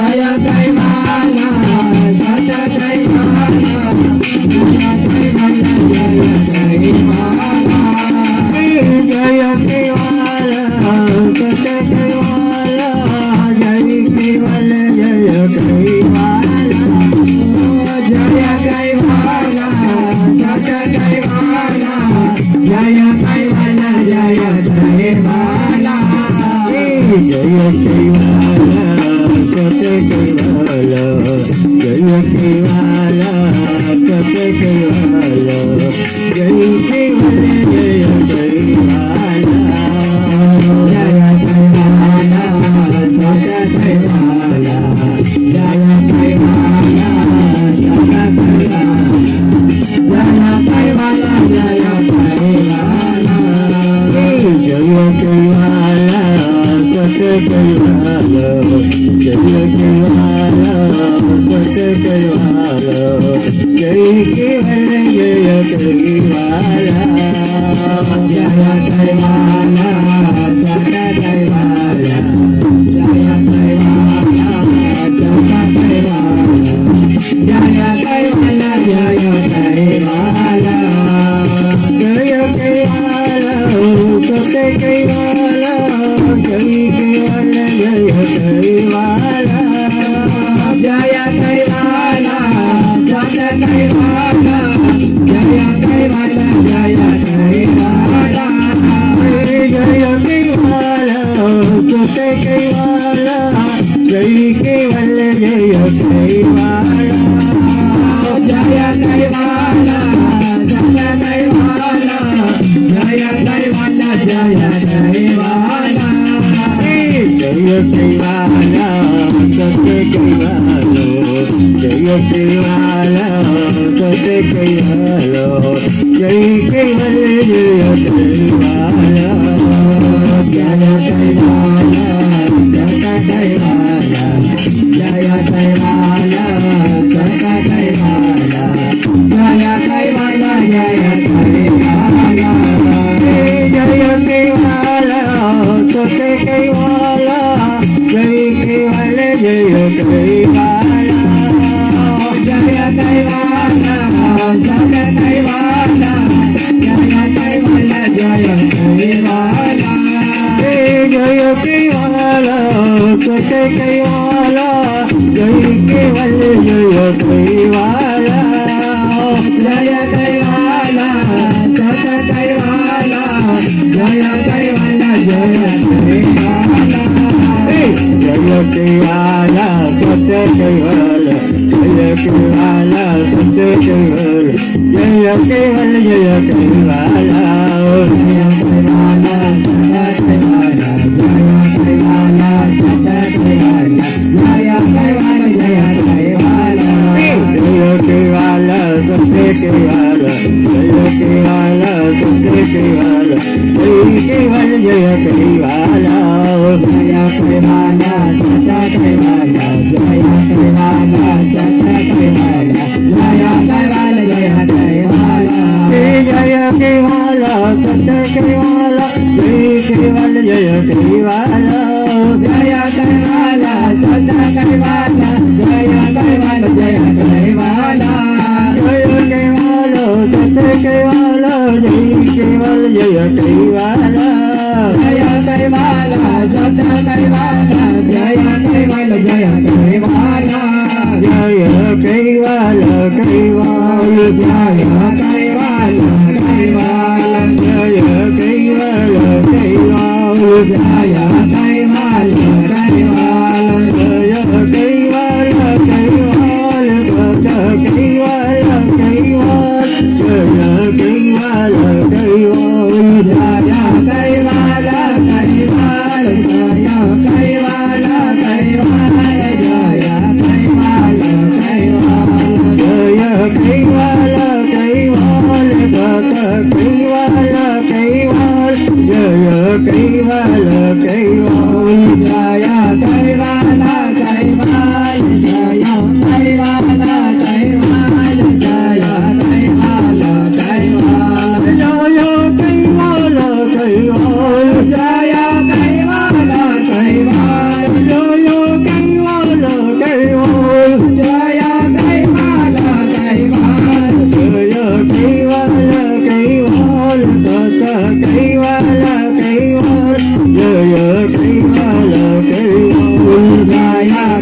जय कैवाला सत कैवाला जय कैवाला जय कैवाला जय कैवाला सत कैवाला जय कैवाला जय कैवाला जय कैवाला सत कैवाला जय कैवाला जय कैवाला जय कैवाला सत कैवाला जय कैवाला सत कैवाला जय कैवाला जय कैवाला जय कैवाला सत कैवाला जय कैवाला सत कैवाला जय कैवाला जय कैवाला सत कैवाला जय कैवाला सत कैवाला जय कैवाला जय कैवाला जय कैवाला सत कैवाला जय कैवाला सत कैवाला जय कैवाला जय कैवाला जय कैवाला सत कैवाला जय कैवाला जय कैवाला जय कैवाला सत कैवाला जय कैवाला जय कैवाला जय कैवाला सत कैवाला जय कैवाला जय कैवाला जय कैवाला सत कैवाला जय कैवाला जय कैवाला जय कैवाला सत कैवाला जय कैवाला सत कैवाला जय कैवाला जय कैवाला जय कैवाला सत कैवाला जय कैवाला सत कैवाला जय कैवाला जय कैवाला जय कैवाला सत कैवाला जय कैवाला जय कैवाला जय कैवाला सत कैवाला जय कैवाला जय कैवाला जय कैवाला सत कैवाला जय कैवाला जय कैवाला जय कैवाला सत कैवाला जय कैवाला जय कैवाला जय कैवाला सत कैवाला जय कैवाला सत कैवाला जय कैवाला जय कैवाला जय कैवाला सत कैवाला जय कैवाला सत कैवाला जय कैवाला जय कैवाला जय कैवाला सत कैवाला जय कैवाला सत कैवाला जय कैवाला जय कैवाला जय कैवाला सत कैवाला जय कैवाला सत कैवाला जय कैवाला जय कैवाला जय कैवाला सत कैवाला जय कैवाला जय कैवाला जय कैवाला सत कैवाला जय कैवाला जय कैवाला जय कैवाला सत कैवाला जय कैवाला जय कैवाला जय कैवाला सत कैवाला जय कैवाला जय कैवाला जय कैवाला कैवाला जय कैवाला कैवाला जय कैवाला कैवाला जय कैवाला कैवाला जय कैवाला कैवाला सत कैवाला कैवाला जय कैवाला कैवाला जय कैवाला कैवाला जय कैवाला कैवाला जय कैवाला कैवाला जय कैवाला कैवाला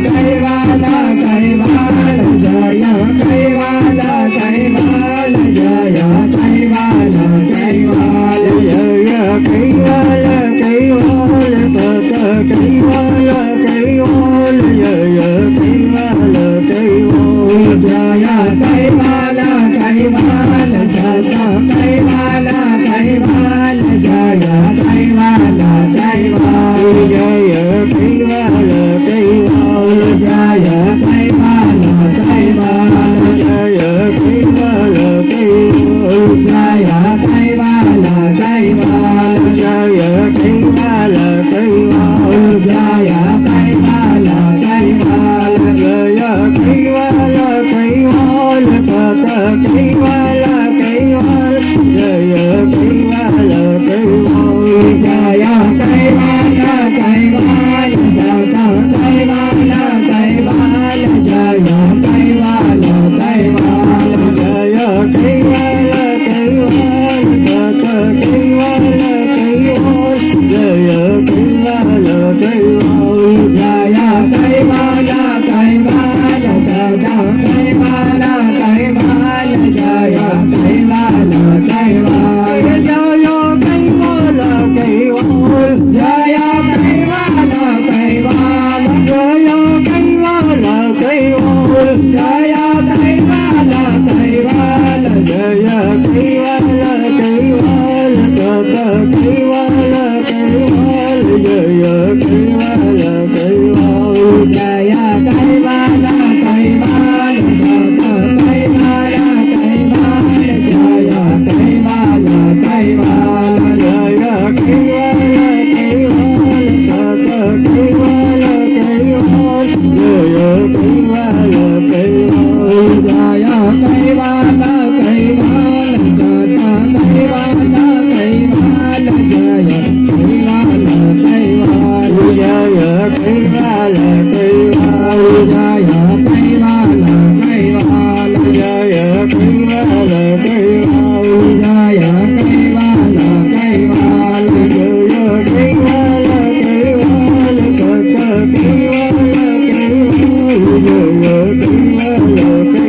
कैवाला कैवाल जय कैवाला कैवाल जय कैवाला कैवाल जय कैवाला कैवाल भक्त कैवाला कैवाल जय कैवाला कैवाल जय कैवाला कैवाल भक्त कैवाला कैवाल जय कैवाला कैवाल जय कैवाला कैवाल जय कैवाला कैवाल जय कैवाला कैवाल जय कैवाला कैवाल जय कैवाला कैवाल जय कैवाला कैवाल जय कैवाला कैवाल भक्त कैवाला कैवाल जय कैवाला कैवाल जय कैवाला कैवाल भक्त कैवाला कैवाल जय कैवाला कैवाल जय कैवाला कैवाल भक्त कैवाला कैवाल जय कैवाला कैवाल जय कैवाला कैवाल भक्त कैवाला कैवाल जय कैवाला कैवाल जय कैवाला कैवाल जय कैवाला कैवाल जय कैवाला कैवाल जय कैवाला कैवाल जय कैवाला कैवाल भक्त कैवाला कैवाल जय कैवाला कैवाल जय कैवाला कैवाल भक्त कैवाला कैवाल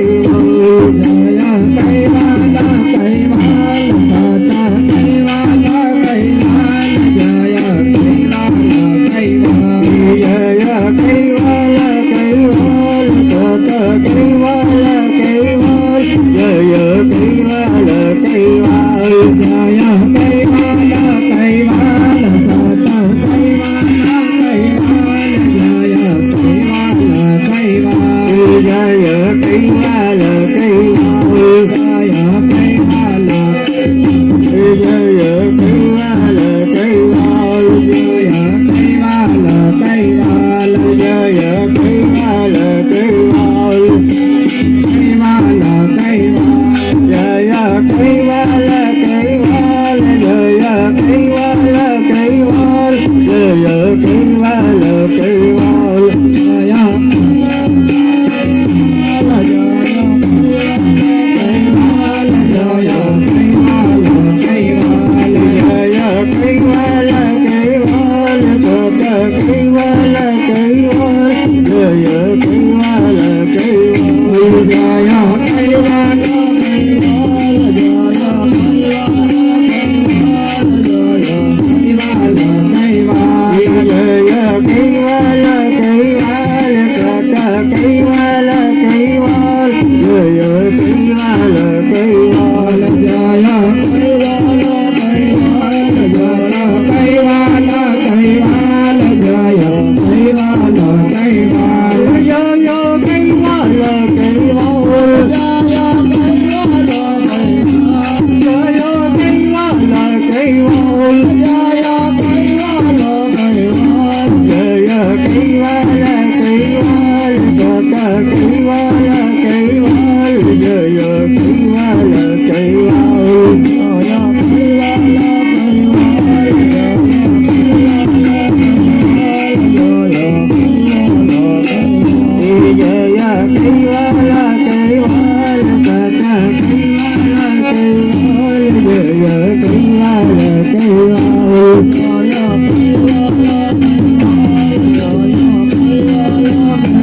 जय कैवाला कैवाल जय कैवाला कैवाल भक्त कैवाला कैवाल जय कैवाला कैवाल जय कैवाला कैवाल भक्त कैवाला कैवाल जय कैवाला कैवाल जय कैवाला कैवाल जय कैवाला कैवाल जय कैवाला कैवाल जय कैवाला कैवाल जय कैवाला कैवाल भक्त कैवाला कैवाल जय कैवाला कैवाल जय कैवाला कैवाल भक्त कैवाला कैवाल जय कैवाला कैवाल जय कैवाला कैवाल भक्त कैवाला कैवाल जय कैवाला कैवाल जय कैवाला कैवाल भक्त कैवाला कैवाल जय कैवाला कैवाल जय कैवाला कैवाल जय कैवाला जय कैवाला कैवाल जय कैवाला कैवाल जय कैवाला कैवाल कैवाला कैवाल जय कैवाला कैवाल जय कैवाला कैवाल जय कैवाला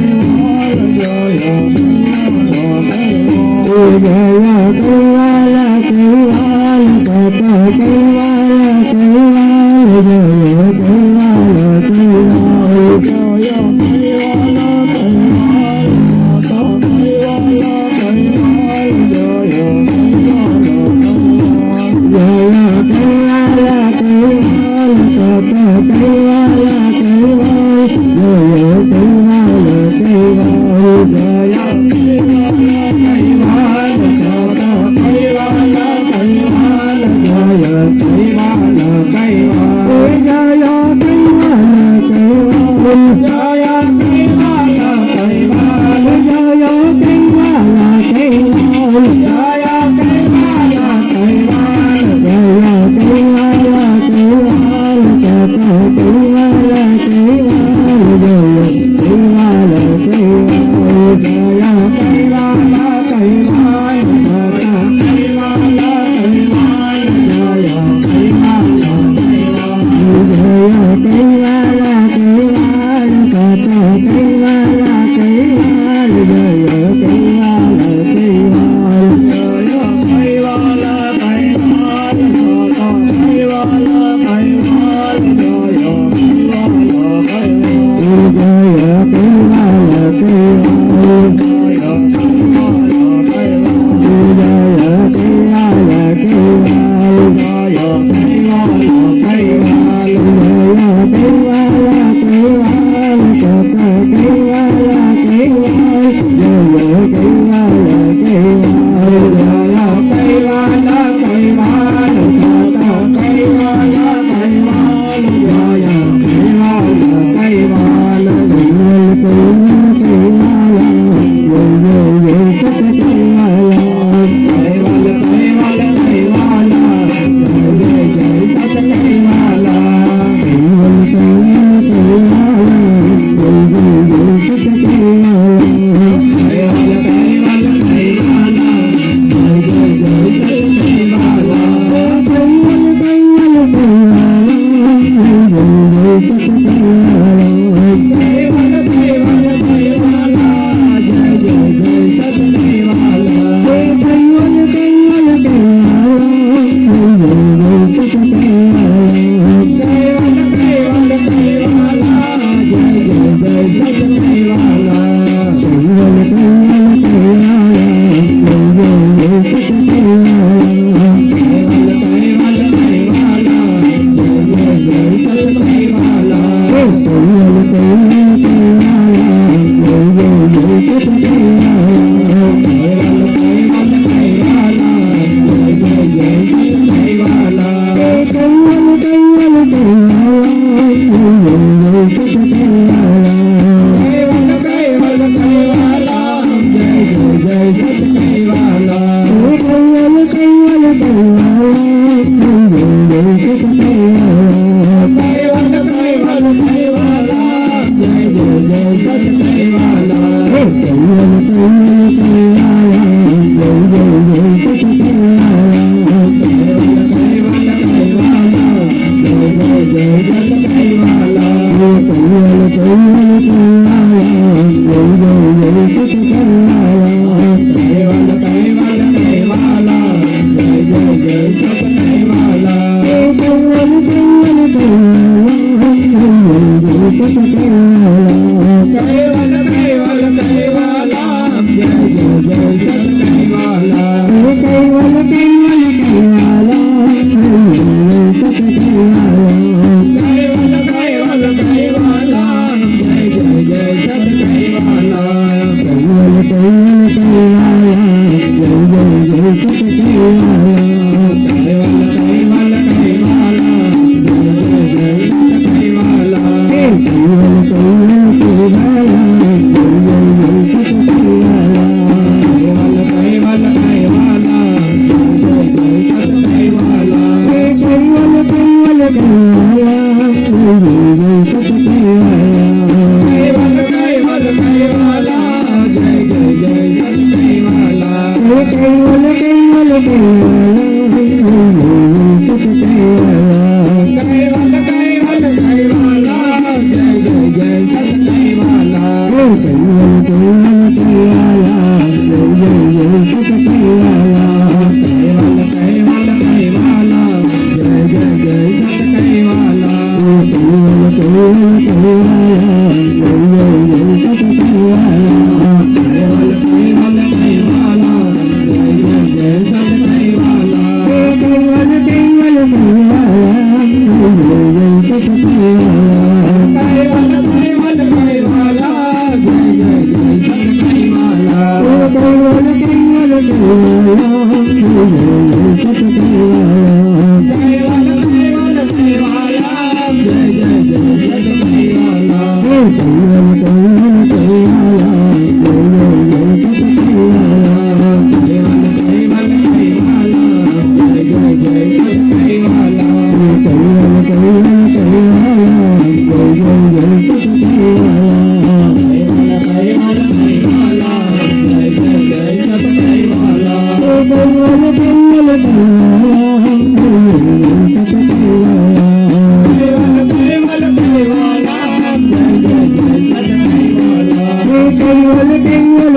कैवाल जय Jaya कैवाला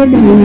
Jaya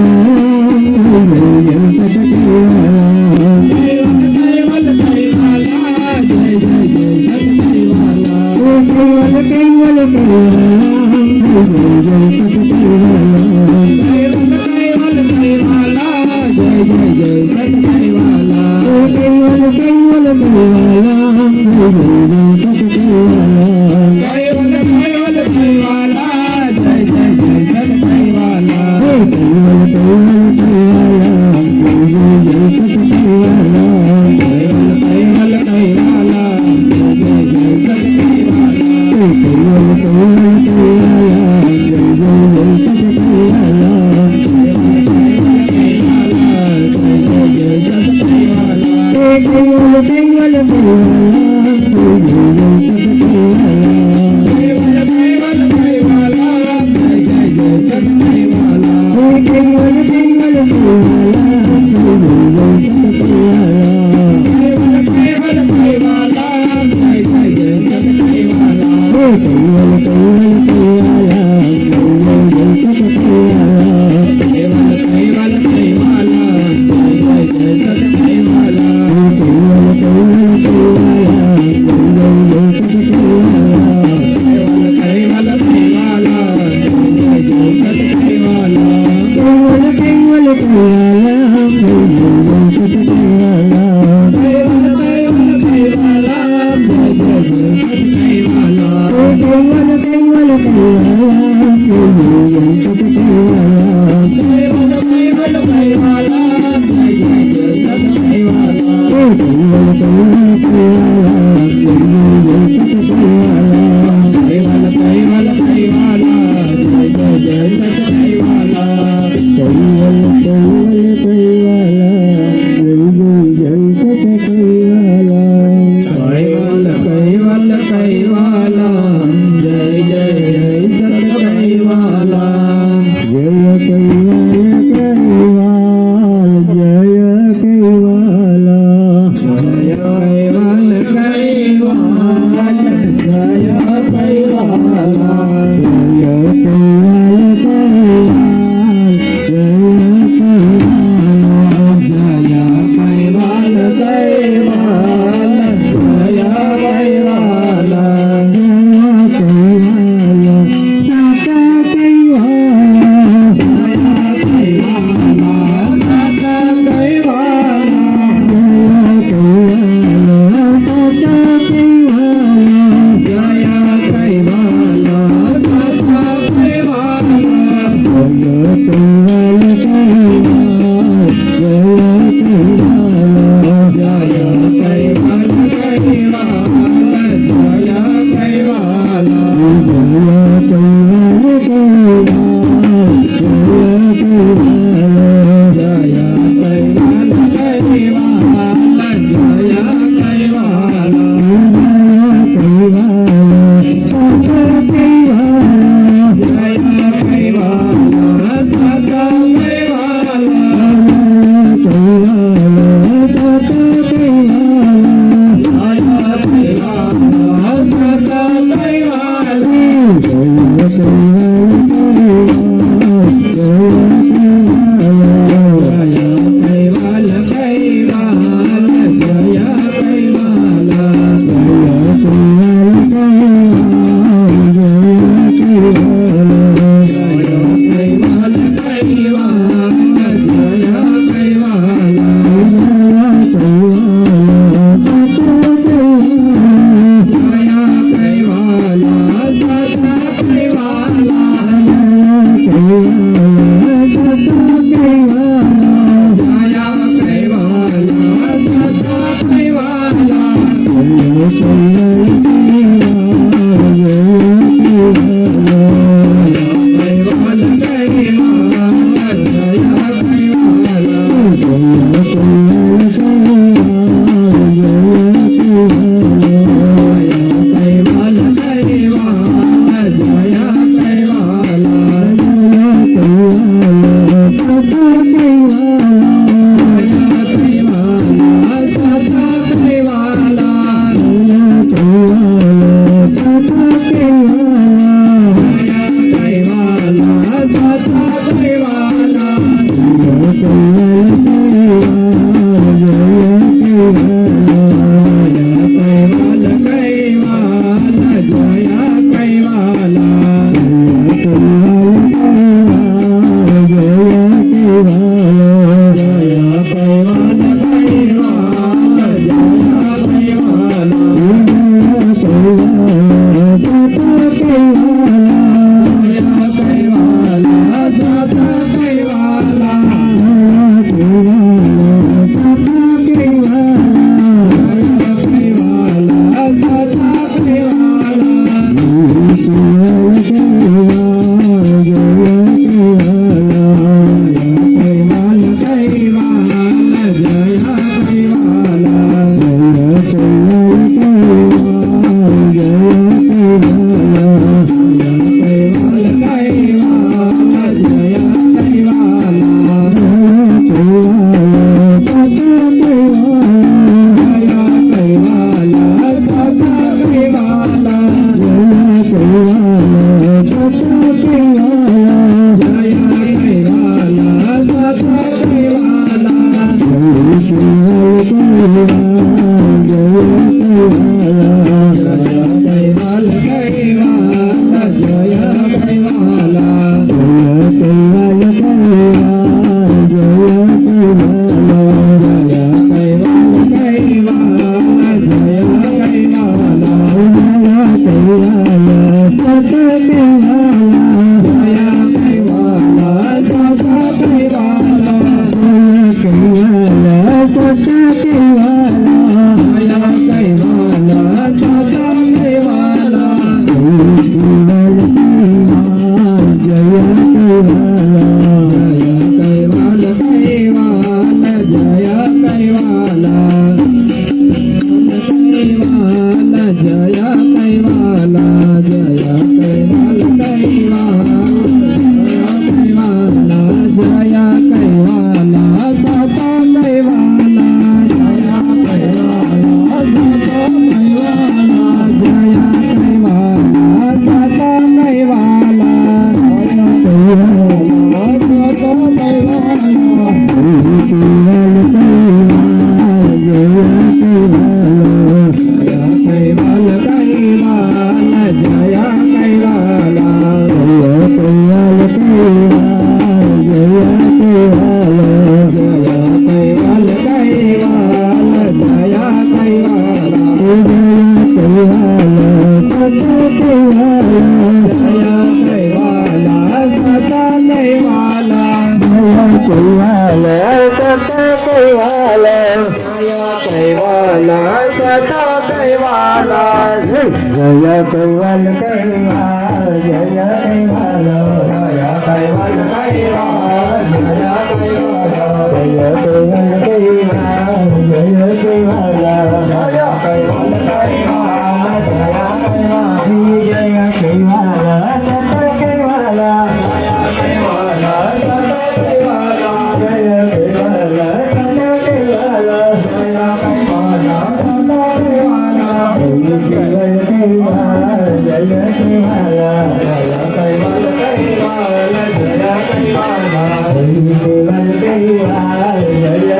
Jaya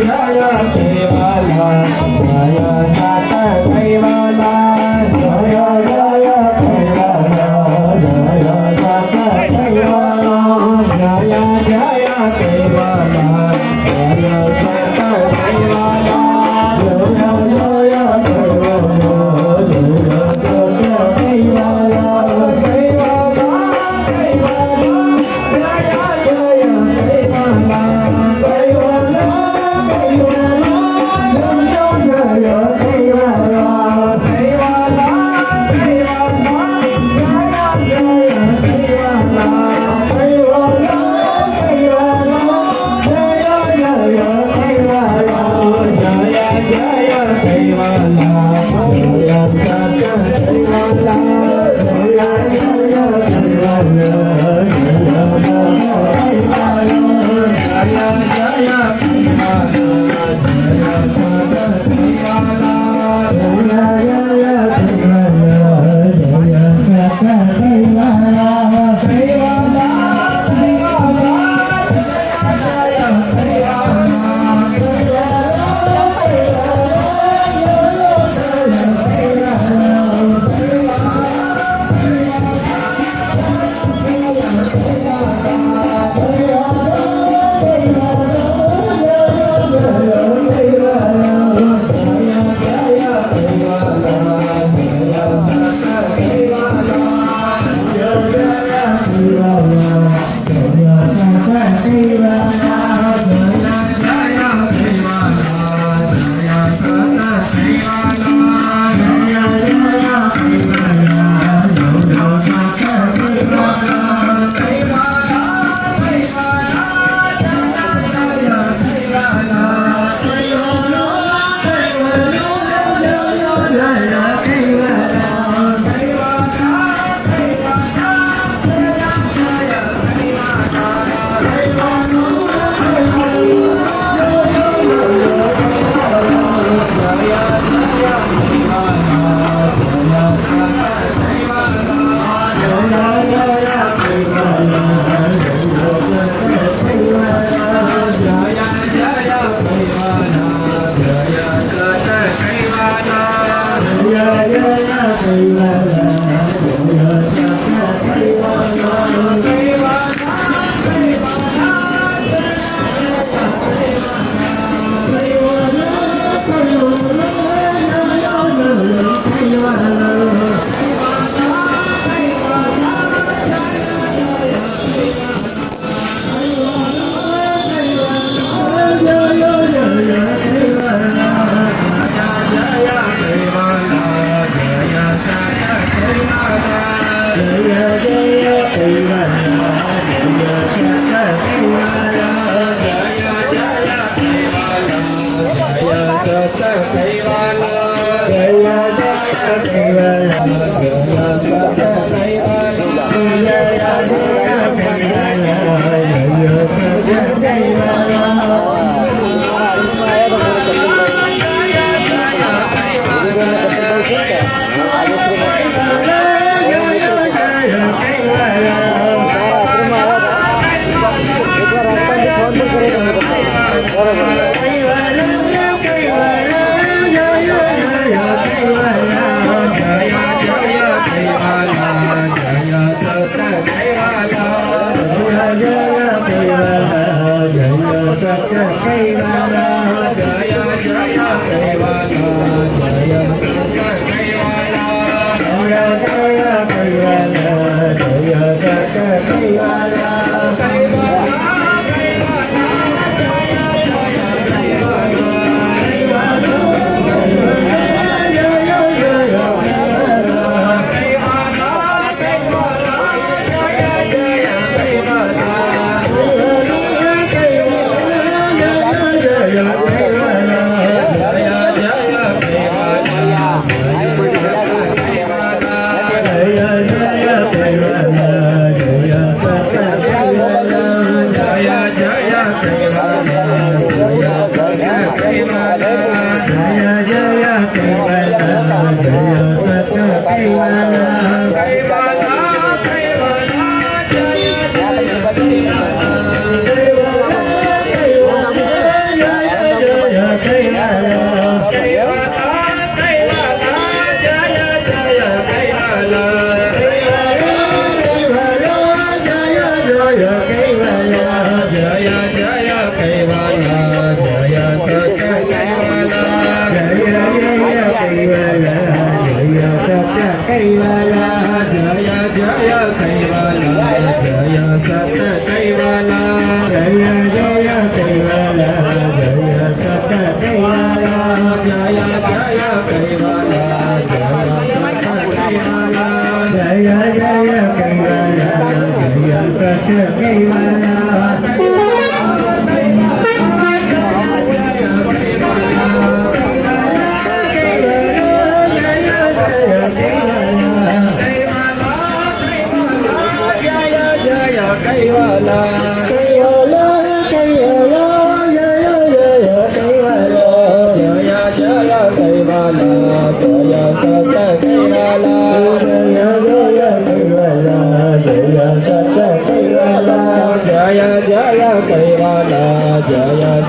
Jaya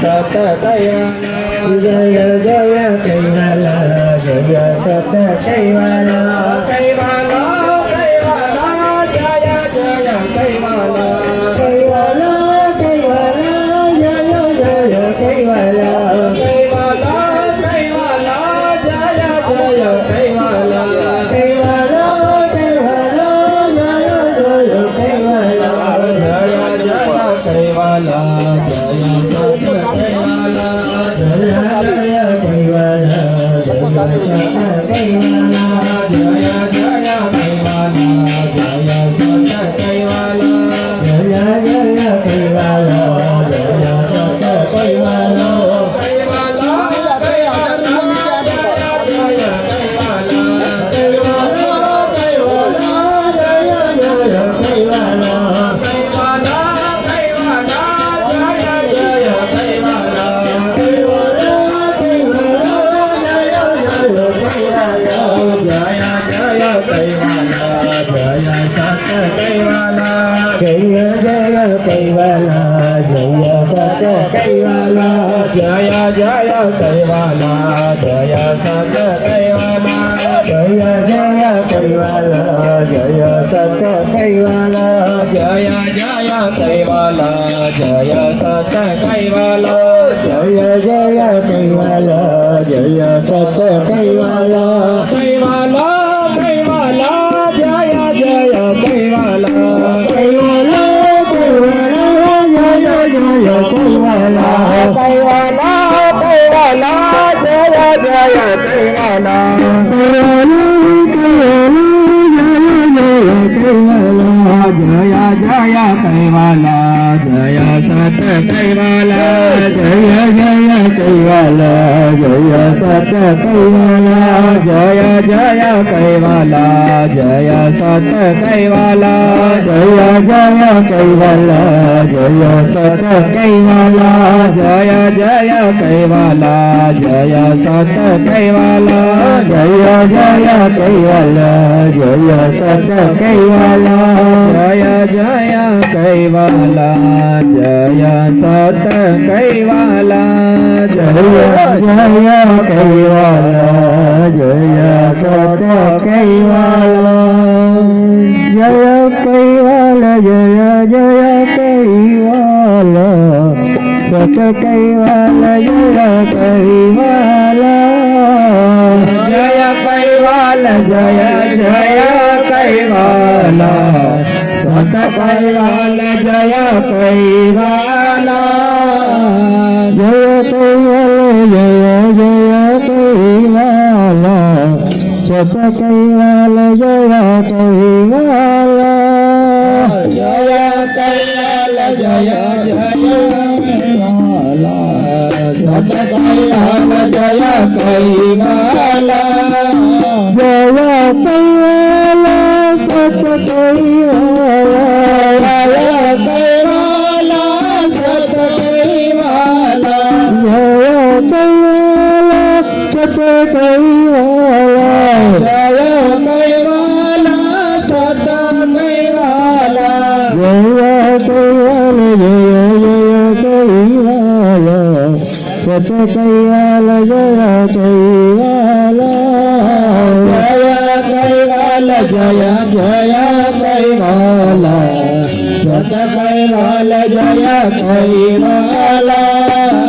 सत कैवाला जय जय कैवाला जय सत कैवाला कैवाला कैवाला जय जय कैवाला कैवाला कैवाला जय जय कैवाला कैवाला कैवाला जय जय कैवाला कैवाला कैवाला जय जय कैवाला जय जय कैवाला जय सत कैवाला जय जय कैवाला जय सत कैवाला जय जय कैवाला जय सत कैवाला जय जय कैवाला जय सत कैवाला कैवाला कैवाला जय जय कैवाला कैवाला कैवाला जय जय कैवाला कैवाला कैवाला जय जय कैवाला कैवाला कैवाला जय जय कैवाला जय सत कैवाला जय जय कैवाला जय सत कैवाला जय जय कैवाला जय सत कैवाला जय जय कैवाला जय सत कैवाला जय जय कैवाला जय सत कैवाला कैवाला कैवाला जय जय कैवाला कैवाला कैवाला जय जय कैवाला कैवाला कैवाला जय जय कैवाला जय जय कैवाला जय सत कैवाला जय जय कैवाला जय सत कैवाला जय जय कैवाला जय सत कैवाला जय जय कैवाला जय सत कैवाला जय जय कैवाला जय सत कैवाला जय जय कैवाला जय सत कैवाला जय जय कैवाला जय सत कैवाला जय जय कैवाला जय सत कैवाला जय कैवाला जय जय कैवाला सत कैवाला जय कैवाला जय कैवाला जय जय कैवाला सत कैवाला जय कैवाला जय कैवाला जय कैवाला सत कैवाला जय कैवाला जय कैवाला जय कैवाला सत कैवाला जय कैवाला जय कैवाला सत कैवाला जय कैवाला सत कैवाला जय कैवाला सत कैवाला जय कैवाला सत कैवाला जय कैवाला सत कैवाला जय कैवाला जय कैवाला जय जय कैवाला सत कैवाला जय कैवाला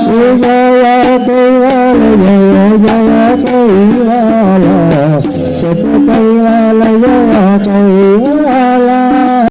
जय कैवाला जय जय कैवाला सत कैवाला जय कैवाला